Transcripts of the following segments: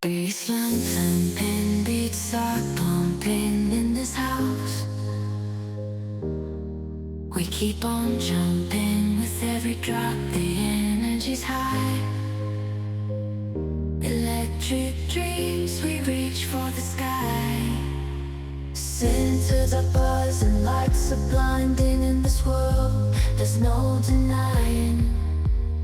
Baseline thumping, beats are pumping in this house. We keep on jumping with every drop, the energy's high. Electric dreams, we reach for the sky. Centers are buzzing, lights are blinding in this world. There's no denying.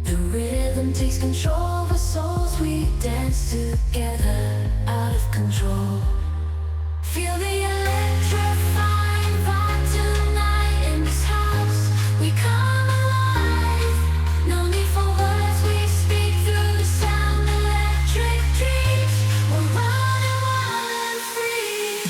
The rhythm takes control of our souls. We dance together, out of control. Feel the electrifying vibe tonight in this house. We come alive. No need for words, we speak through the sound. Electric dreams, we're running wild and free.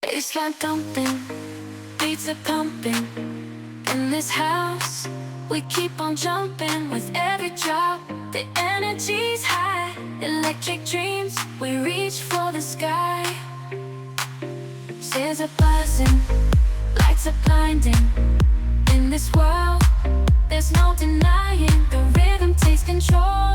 Baseline thumping, beats are pumping in this house. We keep on jumping with every drop. The energy's high. Electric dreams, we reach for the sky. Stairs are buzzing, lights are blinding. In this world, there's no denying. The rhythm takes control.